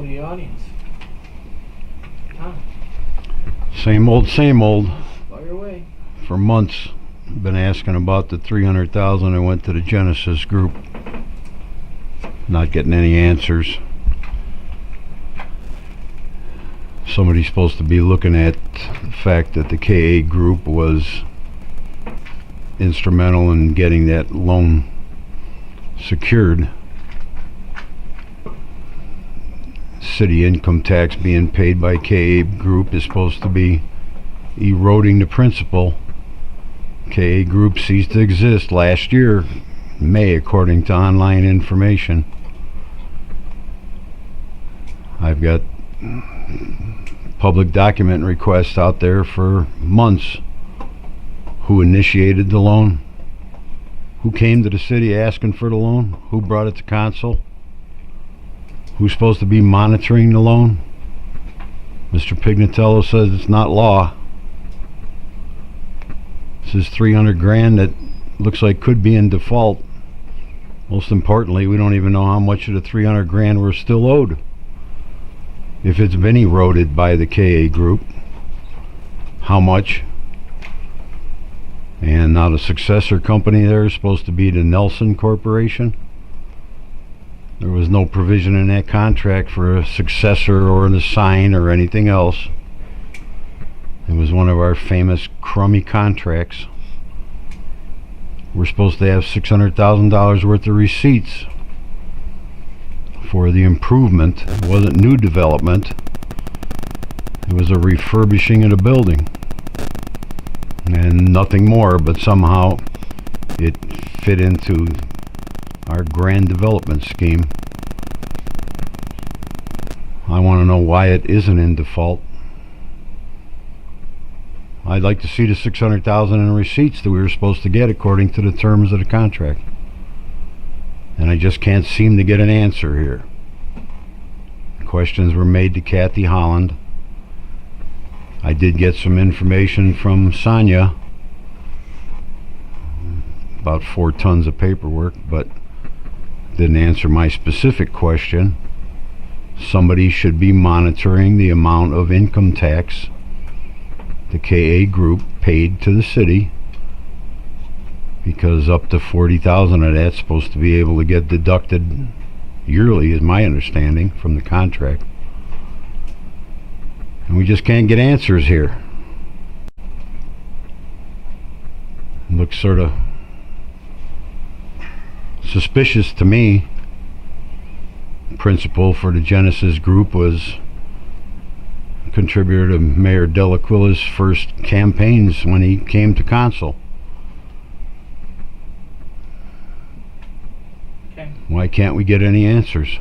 the audience. Tom, Same old. fire away. For months, been asking about the $300,000 I went to the Genesis group. Not getting any answers. Somebody's supposed to be looking at the fact that the KA group was instrumental in getting that loan secured. City income tax being paid by KA group is supposed to be eroding the principal. KA group ceased to exist last year, May, according to online information. I've got public document requests out there for months. Who initiated the loan? Who came to the city asking for the loan? Who brought it to council? Who's supposed to be monitoring the loan? Mr. Pignatello says it's not law. This is $300,000 that looks like could be in default. Most importantly, we don't even know how much of the $300,000 we're still owed. If it's been eroded by the KA group, how much? And now the successor company there is supposed to be the Nelson Corporation. There was no provision in that contract for a successor or an assign or anything else. It was one of our famous crummy contracts. We're supposed to have $600,000 worth of receipts for the improvement. It wasn't new development. It was a refurbishing of the building. And nothing more, but somehow it fit into our grand development scheme. I want to know why it isn't in default. I'd like to see the $600,000 in receipts that we were supposed to get according to the terms of the contract. And I just can't seem to get an answer here. Questions were made to Kathy Holland. I did get some information from Sonia, about 4 tons of paperwork, but didn't answer my specific question. Somebody should be monitoring the amount of income tax the KA group paid to the city, because up to $40,000 of that's supposed to be able to get deducted yearly, is my understanding from the contract. And we just can't get answers here. It looks sort of suspicious to me. Principal for the Genesis group was contributor to Mayor Delaquila's first campaigns when he came to council. Okay. Why can't we get any answers?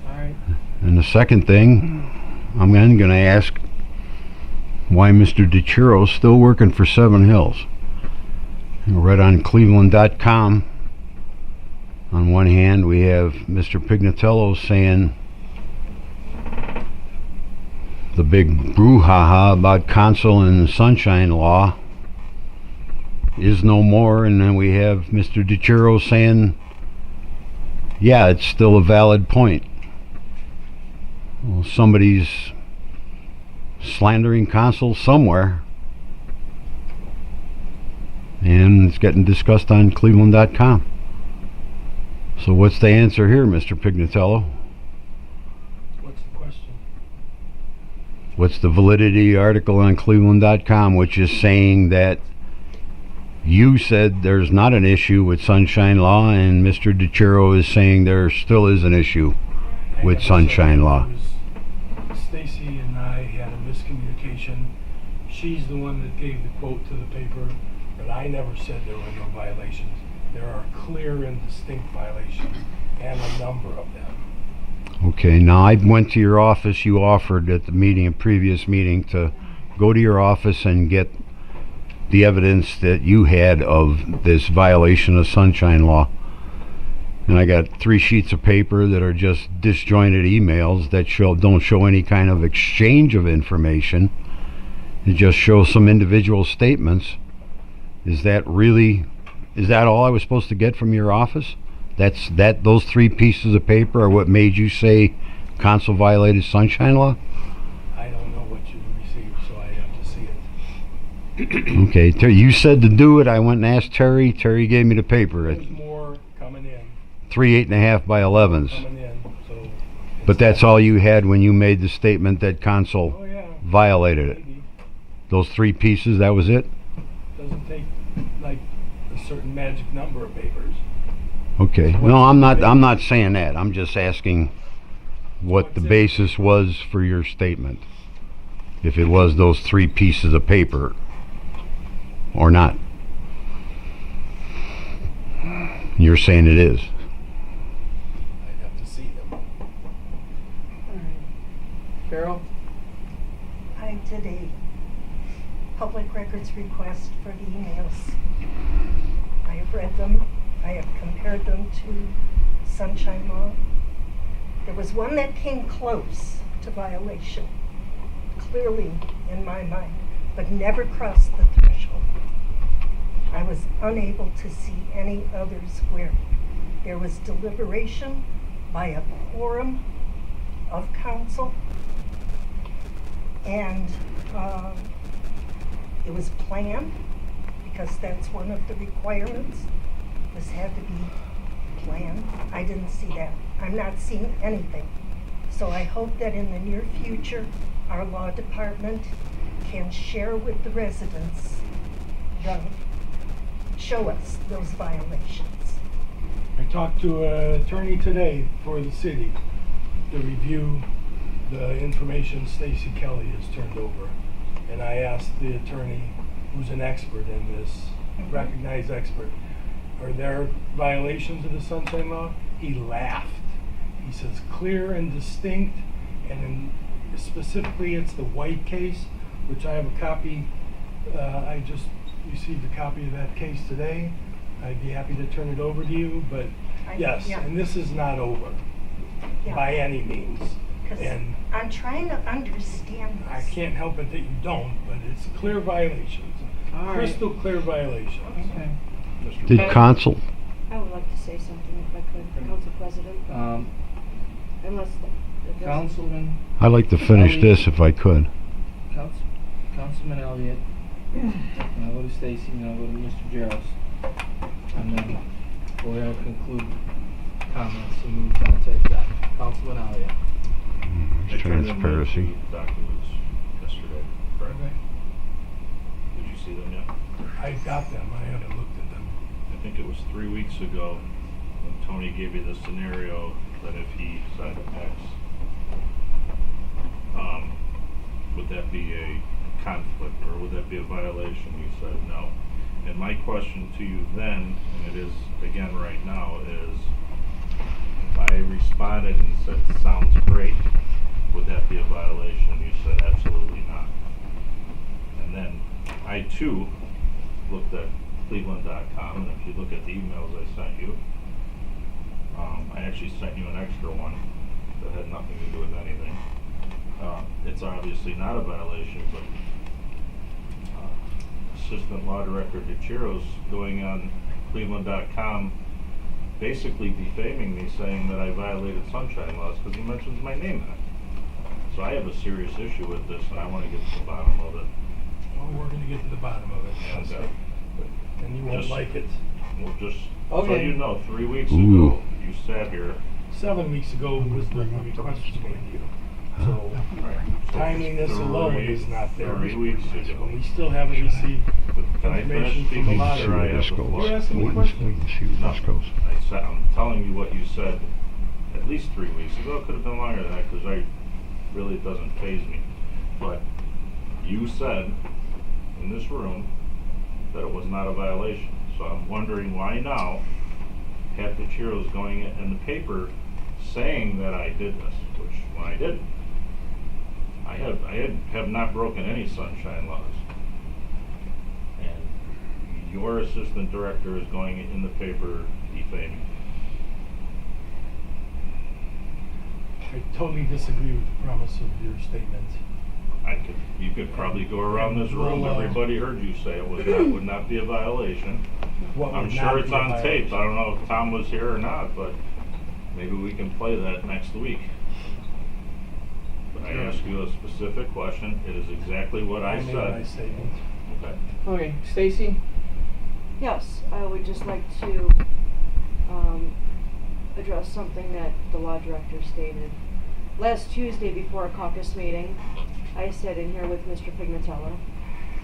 All right. And the second thing, I'm then going to ask why Mr. DeChiro's still working for Seven Hills. I read on Cleveland.com, on one hand we have Mr. Pignatello saying the big brouhaha about council and sunshine law is no more, and then we have Mr. DeChiro saying, yeah, it's still a valid point. Well, somebody's slandering council somewhere, and it's getting discussed on Cleveland.com. So what's the answer here, Mr. Pignatello? What's the question? What's the validity article on Cleveland.com, which is saying that you said there's not an issue with sunshine law, and Mr. DeChiro is saying there still is an issue with sunshine law? Stacy and I had a miscommunication. She's the one that gave the quote to the paper, but I never said there were no violations. There are clear and distinct violations, and a number of them. Okay, now I went to your office. You offered at the meeting, a previous meeting, to go to your office and get the evidence that you had of this violation of sunshine law. And I got 3 sheets of paper that are just disjointed emails that don't show any kind of exchange of information. It just shows some individual statements. Is that all I was supposed to get from your office? Those 3 pieces of paper are what made you say council violated sunshine law? I don't know what you received, so I have to see it. Okay, you said to do it. I went and asked Terry. Terry gave me the paper. There's more coming in, 3 8.5 by 11s. coming in, so. But that's all you had when you made the statement that council Oh, yeah. violated it. Maybe. Those 3 pieces, that was it? Doesn't take like a certain magic number of papers. Okay. No, I'm not saying that. I'm just asking what the basis was for your statement. If it was those 3 pieces of paper or not. You're saying it is. I'd have to see them. Carol? I did a public records request for the emails. I have read them. I have compared them to sunshine law. There was one that came close to violation, clearly in my mind, but never crossed the threshold. I was unable to see any others where there was deliberation by a quorum of council, and it was planned, because that's one of the requirements. This had to be planned. I didn't see that. I'm not seeing anything. So I hope that in the near future, our law department can share with the residents, show us those violations. I talked to an attorney today for the city to review the information Stacy Kelly has turned over. And I asked the attorney, who's an expert in this, recognized expert, are there violations of the sunshine law? He laughed. He says clear and distinct, and specifically it's the White case, which I have a copy. I just received a copy of that case today. I'd be happy to turn it over to you, but yes, yeah. and this is not over by any means. 'Cause And I'm trying to understand this. I can't help it that you don't, but it's clear violations. All right. Crystal clear violations. Okay. Did council? I would like to say something if I could, Council President, unless the Councilman, I'd like to finish this if I could. Councilman Elliott, and I'll go to Stacy, and I'll go to Mr. Jarros. And then we'll have conclude comments and move on to exec. Councilman Elliott. Transparency. Documents yesterday, correct? Okay. Did you see them yet? I got them. I haven't looked at them. I think it was 3 weeks ago when Tony gave you the scenario that if he said X, would that be a conflict or would that be a violation? You said no. And my question to you then, and it is again right now, is I responded and said, sounds great. Would that be a violation? You said absolutely not. And then I too looked at cleveland.com, and if you look at the emails I sent you, I actually sent you an extra one that had nothing to do with anything. It's obviously not a violation, but Assistant Law Director DeChiro's going on cleveland.com basically defaming me, saying that I violated sunshine laws because he mentions my name in it. So I have a serious issue with this, and I want to get to the bottom of it. Well, we're going to get to the bottom of it. And, And you won't just- like it. Well, just so Okay. you know, 3 weeks Ooh. ago, you sat here. 7 weeks ago was the request was made to you. So timeliness alone is not there. 3 weeks ago. And we still haven't received Can I finish information from the speaking? See Sure, I where have this the goes. floor. You're asking me Wait questions. and see where No, this goes. I'm telling you what you said at least 3 weeks ago. It could have been longer than that because really it doesn't faze me. But you said in this room that it was not a violation. So I'm wondering why now Pat DeChiro's going in the paper saying that I did this, which when I didn't. I have not broken any sunshine laws. And your assistant director is going in the paper defaming me. I totally disagree with the premise of your statement. You could probably go around this room, everybody heard you say it would not be a violation. What I'm would sure not it's be a on tape, violation? I don't know if Tom was here or not, but maybe we can play that next week. But I asked you a specific question, it is exactly what I made my said. statement. Okay. Okay, Stacy? Yes, I would just like to address something that the law director stated. Last Tuesday before a caucus meeting, I sat in here with Mr. Pignatello.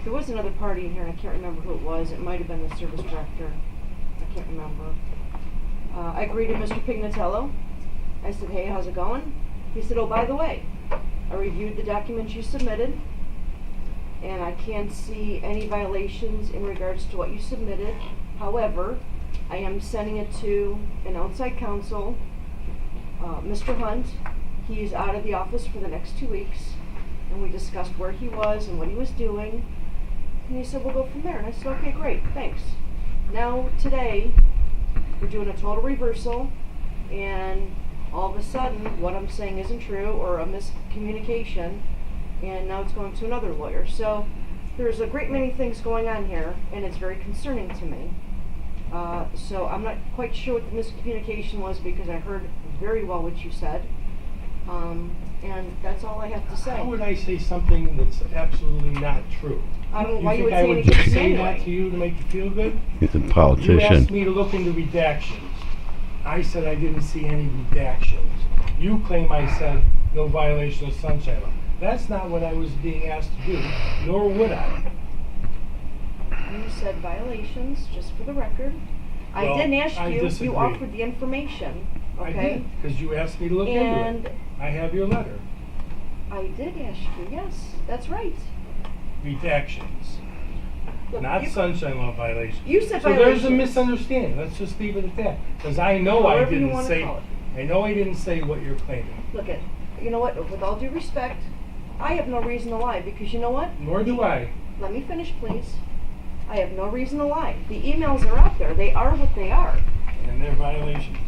There was another party in here, and I can't remember who it was. It might have been the service director. I can't remember. I greeted Mr. Pignatello. I said, hey, how's it going? He said, oh, by the way, I reviewed the documents you submitted, and I can't see any violations in regards to what you submitted. However, I am sending it to an outside counsel, Mr. Hunt. He is out of the office for the next 2 weeks, and we discussed where he was and what he was doing. And he said, we'll go from there. And I said, okay, great, thanks. Now, today, we're doing a total reversal, and all of a sudden, what I'm saying isn't true, or a miscommunication, and now it's going to another lawyer. So there's a great many things going on here, and it's very concerning to me. So I'm not quite sure what the miscommunication was, because I heard very well what you said. And that's all I have to say. How would I say something that's absolutely not true? I don't know why you would think I say would anything just to me say that anyway. to you to make you feel good? He's a You asked politician. me to look into redactions. I said I didn't see any redactions. You claim I said no violation of sunshine law. That's not what I was being asked to do, nor would I. You said violations, just for the record. I Well, didn't ask I you, disagree. you offered the information, I okay? did, because you asked me to look into And it. I have your letter. I did ask you, yes, that's right. Redactions, Look, not you- sunshine law violations. You said So there's a violations. misunderstanding. Let's just leave it at that. Because I know I However you didn't wanna say. call it. I know I didn't say what you're claiming. Look at, you know what, with all due respect, I have no reason to lie, because you know what? Nor do I. Let me finish, please. I have no reason to lie. The emails are out there, they are what they are. And they're violations.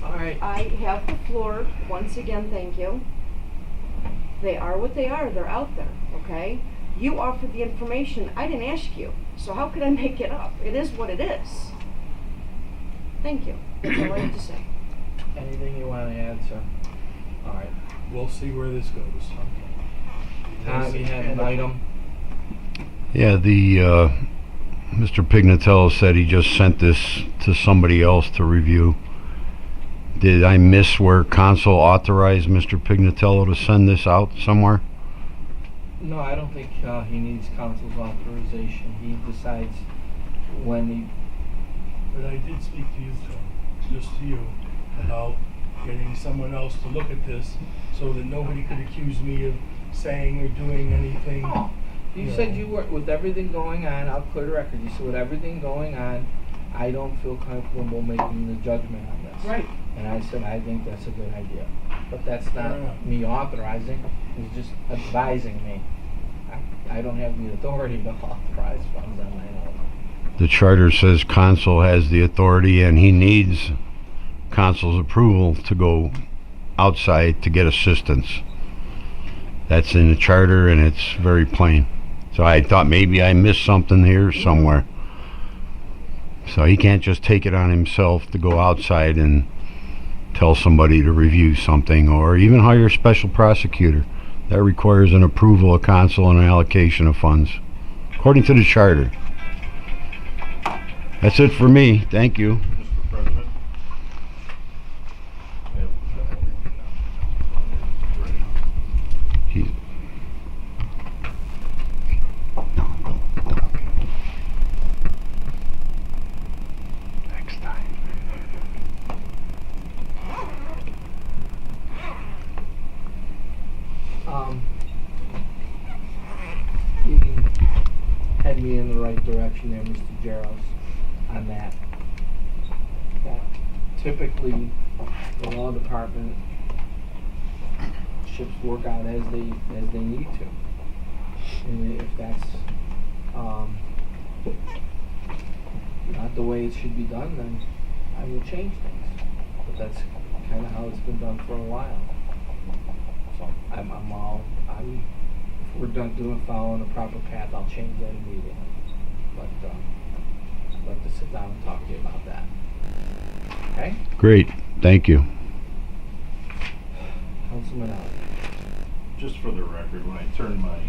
All right. I have the floor, once again, thank you. They are what they are, they're out there, okay? You offered the information, I didn't ask you, so how could I make it up? It is what it is. Thank you, that's all I have to say. Anything you want to add, sir? All right. We'll see where this goes. Tom, you had an item? Yeah, the Mr. Pignatello said he just sent this to somebody else to review. Did I miss where council authorized Mr. Pignatello to send this out somewhere? No, I don't think he needs council's authorization. He decides when he. But I did speak to you, Tom, just to you, about getting someone else to look at this so that nobody could accuse me of saying or doing anything. You Yeah. said you were, with everything going on, I'll clear the record, you said with everything going on, I don't feel comfortable making the judgment on this. Right. And I said, I think that's a good idea. But that's Fair enough. not me authorizing, it's just advising me. I don't have the authority to authorize funds on my own. The charter says council has the authority and he needs council's approval to go outside to get assistance. That's in the charter and it's very plain. So I thought maybe I missed something here somewhere. So he can't just take it on himself to go outside and tell somebody to review something or even hire a special prosecutor. That requires an approval of council and an allocation of funds, according to the charter. That's it for me. Thank you. Mr. President? He's- No, no, no. Next time. You can head me in the right direction there, Mr. Jaros, on that. Yeah. Typically, the law department ships work out as they need to. And if that's not the way it should be done, then I will change things. But that's kind of how it's been done for a while. So if we're done doing following the proper path, I'll change that immediately. But, I'd like to sit down and talk to you about that. Okay? Great, thank you. Councilman Elliott. Just for the record, when I turned my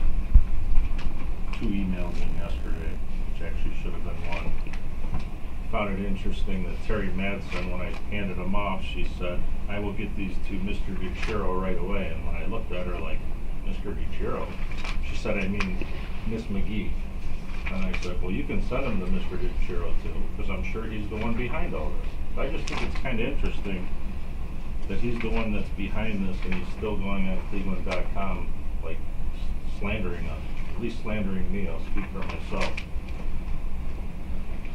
2 emails in yesterday, which actually should have been 1, found it interesting that Terry Madsen, when I handed them off, she said, "I will get these to Mr. DiCiro right away." And when I looked at her like, "Mr. DiCiro?" She said, "I mean, Miss McGee." And I said, "Well, you can send them to Mr. DiCiro too, because I'm sure he's the one behind all this." I just think it's kind of interesting that he's the one that's behind this, and he's still going on Cleveland.com, like, slandering us, at least slandering me. I'll speak for myself.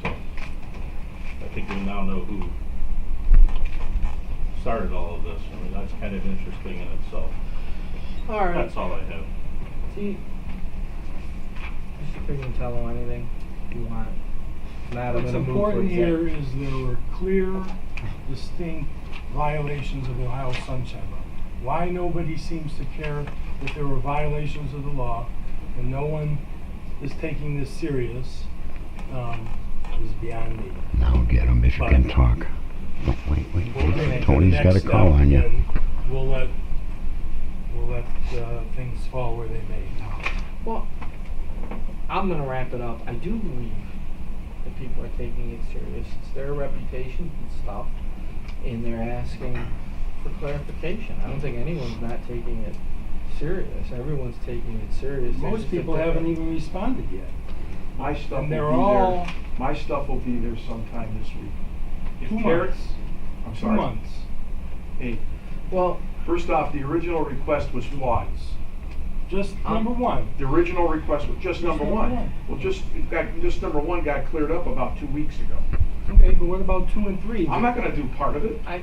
So, I think we now know who started all of this. I mean, that's kind of interesting in itself. All right. That's all I have. See, Mr. Pignatello, anything you want? Not, I'm What's gonna move for important here exec. is there were clear, distinct violations of the Ohio Sunshine Law. Why nobody seems to care that there were violations of the law and no one is taking this serious is beyond me. Now get him if you But- can talk. Oh, wait, We'll take it to the Tony's got a next call step, on you. and we'll let things fall where they may. Well, I'm gonna wrap it up. I do believe that people are taking it serious. It's their reputation and stuff, and they're asking for clarification. I don't think anyone's not taking it serious. Everyone's taking it serious. They Most just people think haven't that- even responded yet. My stuff And will they're be all there. My stuff will be there sometime this week. If 2 Terry- months. I'm 2 sorry. months. Hey, Well, first off, the original request was flawed. Just number 1. The original request was just number number one. one. Well, just number 1 got cleared up about 2 weeks ago. Okay, but what about 2 and 3? I'm not gonna do part of it. I,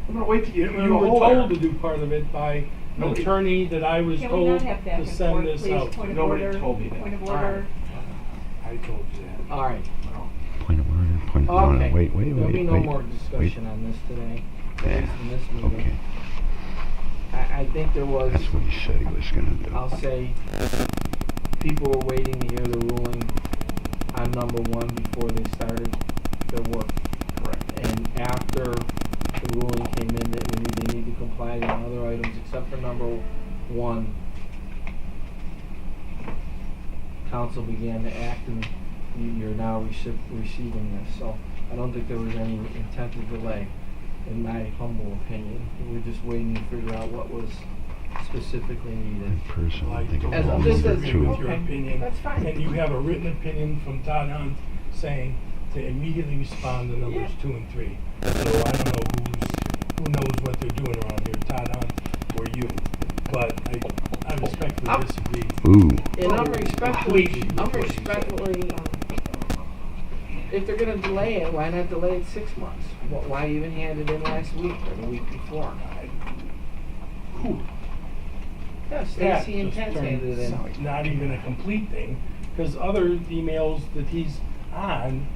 I'm gonna wait till you You do the were whole told to there. do part of it by an Nobody- attorney that I was Can we told not have back to and send forth, this please? out. Point of Nobody order. told me that. Point of All right. order. I told you that. all right. Point of order, point of order. Okay. Wait, There'll be no wait. more discussion on this today, at Yeah, least in this meeting. okay. I think there was, That's what he said he was gonna do. I'll say, people were waiting to hear the ruling on number 1 before they started their work. Correct. And after the ruling came in that they need to comply on other items except for number 1, council began to act and you're now receiving this. So I don't think there was any intent to delay, in my humble opinion. We were just waiting to figure out what was specifically needed. I personally think don't As- it's just as- agree with your okay, opinion. that's fine. And you have a written opinion from Todd Hunt saying to immediately respond to numbers Yeah. 2 and 3. So I don't know who knows what they're doing around here, Todd Hunt or you. But I respectfully disagree. Ooh, And I'm respectfully, Completely. if they're gonna delay it, why not delay it 6 months? Why even hand it in last week or the week before? Whew. Yeah, That Stacy and just Kent turned handed it in. out not even a complete thing, because other emails that he's on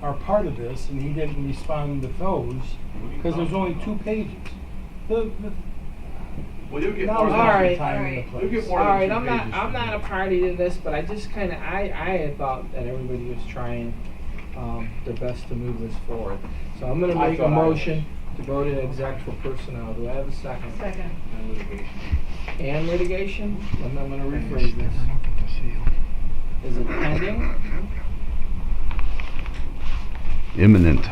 are part of this, and he didn't respond to those, because there's only 2 pages. The Well, you'll get now more is than All not right. the time and the You'll place. get more than Alright, 2 I'm not, pages I'm from not me. a party to this, but I just kinda, I had thought that everybody was trying, their best to move this forward. So I'm gonna I make a thought I was. motion to go to exec for personnel. Do I have a second? Second. And litigation? I'm gonna rephrase this. Is it pending? imminent.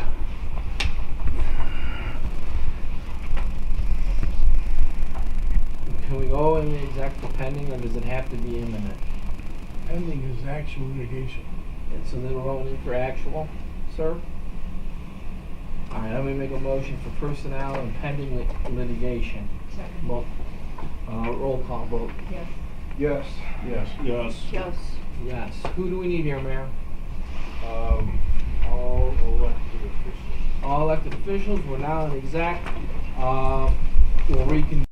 Can we go in the exec for pending, or does it have to be imminent? Pending is actual litigation. And so then we're going in for actual, sir? Alright, let me make a motion for personnel and pending litigation. Second. Well, roll call vote. Yes. Yes, yes. Yes. Yes. Yes. Who do we need here, Mayor? All elected officials. All elected officials, we're now in exec. We'll reconvene.